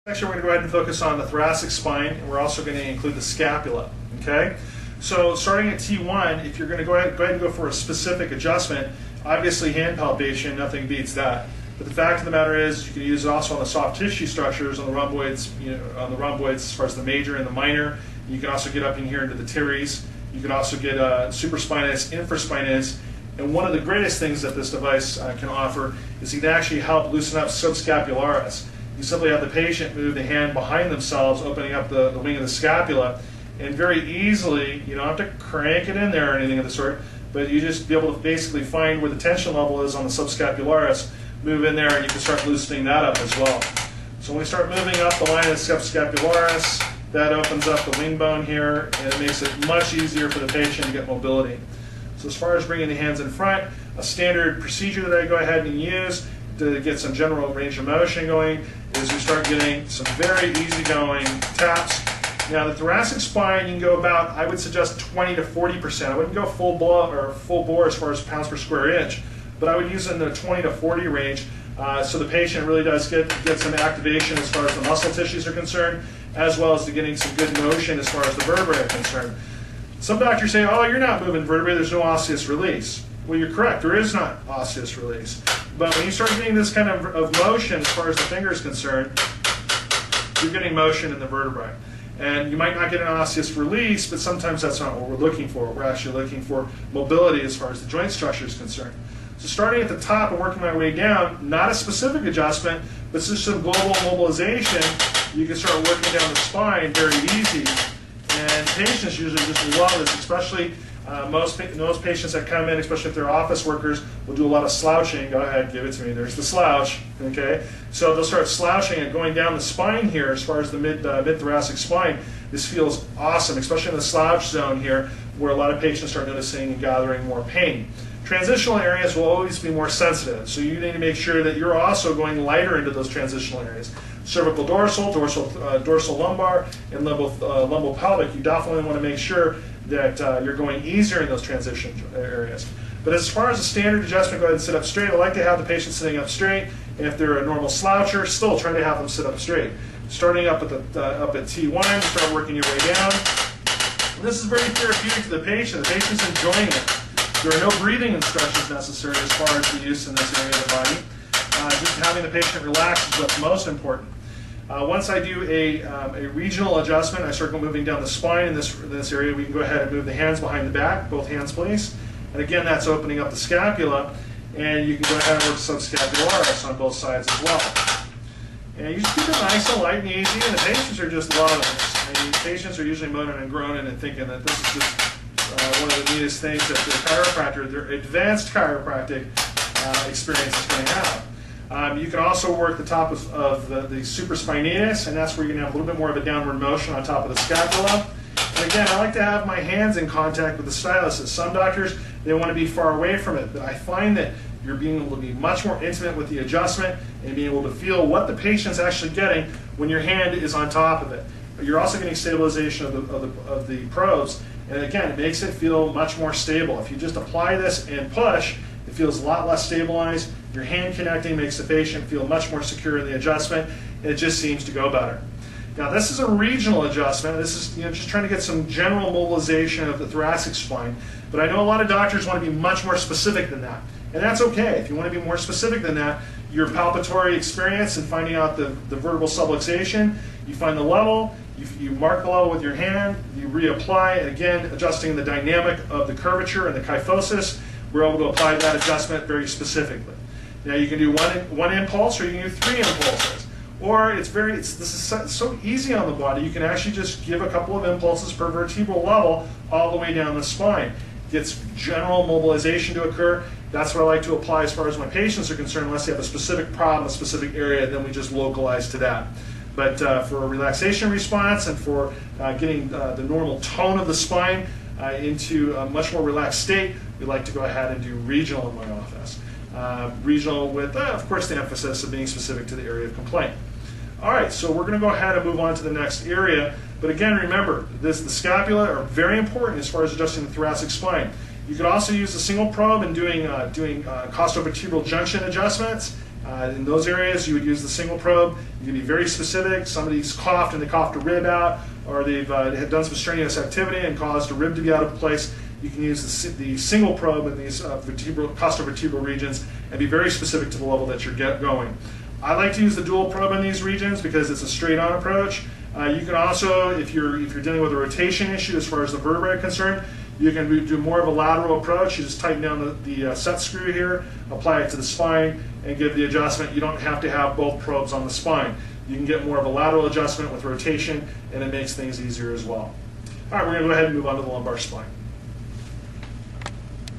Next, we're going to go ahead and focus on the thoracic spine, and we're also going to include the scapula. Okay, so starting at T1, if you're going to go ahead and go for a specific adjustment, obviously hand palpation, nothing beats that. But the fact of the matter is, you can use it also on the soft tissue structures, on the rhomboids, on the rhomboids as far as the major and the minor. You can also get up in here into the teres. You can also get supraspinous, infraspinous. And one of the greatest things that this device can offer is it can actually help loosen up subscapularis. You simply have the patient move the hand behind themselves, opening up the wing of the scapula, and very easily, you don't have to crank it in there or anything of the sort, but you just be able to basically find where the tension level is on the subscapularis, move in there, and you can start loosening that up as well. So when we start moving up the line of the subscapularis, that opens up the wing bone here, and it makes it much easier for the patient to get mobility. So as far as bringing the hands in front, a standard procedure that I go ahead and use to get some general range of motion going is we start getting some very easygoing taps. Now the thoracic spine, you can go about, I would suggest 20 to 40%. I wouldn't go full bore as far as pounds per square inch, but I would use it in the 20 to 40 range, so the patient really does get some activation as far as the muscle tissues are concerned, as well as to getting some good motion as far as the vertebrae are concerned. Some doctors say, oh, you're not moving vertebrae, there's no osseous release. Well, you're correct, there is not osseous release. But when you start getting this kind of motion as far as the finger is concerned, you're getting motion in the vertebrae. And you might not get an osseous release, but sometimes that's not what we're looking for. We're actually looking for mobility as far as the joint structure is concerned. So starting at the top and working my way down, not a specific adjustment, but just some global mobilization, you can start working down the spine very easy. And patients usually just love this, especially most patients that come in, especially if they're office workers, will do a lot of slouching. Go ahead, give it to me. There's the slouch. Okay, so they'll start slouching and going down the spine here as far as the mid-thoracic spine. This feels awesome, especially in the slouch zone here, where a lot of patients start noticing and gathering more pain. Transitional areas will always be more sensitive, so you need to make sure that you're also going lighter into those transitional areas. Cervical dorsal, dorsal lumbar, and lumbopelvic, you definitely want to make sure that you're going easier in those transition areas. But as far as a standard adjustment, go ahead and sit up straight. I like to have the patient sitting up straight, and if they're a normal sloucher, still try to have them sit up straight. Starting up at up at T1, start working your way down. And this is very therapeutic to the patient. The patient's enjoying it. There are no breathing instructions necessary as far as the use in this area of the body. Just having the patient relax is what's most important. Once I do a regional adjustment, I start moving down the spine in this area. We can go ahead and move the hands behind the back, both hands please. And again, that's opening up the scapula, and you can go ahead and work subscapularis on both sides as well. And you just keep it nice and light and easy, and the patients are just loving this. I mean, patients are usually moaning and groaning and thinking that this is just one of the neatest things that the chiropractor, their advanced chiropractic experience is going to have. You can also work the top of the supraspinatus, and that's where you're going to have a little bit more of a downward motion on top of the scapula. And again, I like to have my hands in contact with the stylus. Some doctors, they want to be far away from it, but I find that you're being able to be much more intimate with the adjustment and being able to feel what the patient's actually getting when your hand is on top of it. You're also getting stabilization of the probes, and again, it makes it feel much more stable. If you just apply this and push, it feels a lot less stabilized. Your hand connecting makes the patient feel much more secure in the adjustment, and it just seems to go better. Now this is a regional adjustment. This is just trying to get some general mobilization of the thoracic spine, but I know a lot of doctors want to be much more specific than that, and that's okay. If you want to be more specific than that, your palpatory experience and finding out the vertebral subluxation, you find the level, you mark the level with your hand, you reapply, and again, adjusting the dynamic of the curvature and the kyphosis, we're able to apply that adjustment very specifically. Now you can do one impulse, or you can do 3 impulses. Or this is so easy on the body, you can actually just give a couple of impulses per vertebral level all the way down the spine. Gets general mobilization to occur. That's what I like to apply as far as my patients are concerned, unless they have a specific problem, a specific area, then we just localize to that. But for a relaxation response and for getting the normal tone of the spine into a much more relaxed state, we like to go ahead and do regional in my office. Regional with, of course, the emphasis of being specific to the area of complaint. All right, so we're going to go ahead and move on to the next area. But again, remember, the scapula are very important as far as adjusting the thoracic spine. You could also use a single probe in doing costovertebral junction adjustments, In those areas, you would use the single probe. You can be very specific. Somebody's coughed and they coughed a rib out, or they've had done some strenuous activity and caused a rib to be out of place. You can use the single probe in these costovertebral regions and be very specific to the level that you're going. I like to use the dual probe in these regions because it's a straight-on approach. You can also, if you're dealing with a rotation issue as far as the vertebrae are concerned, you can do more of a lateral approach. You just tighten down the set screw here, apply it to the spine, and give the adjustment. You don't have to have both probes on the spine. You can get more of a lateral adjustment with rotation, and it makes things easier as well. All right, we're going to go ahead and move on to the lumbar spine.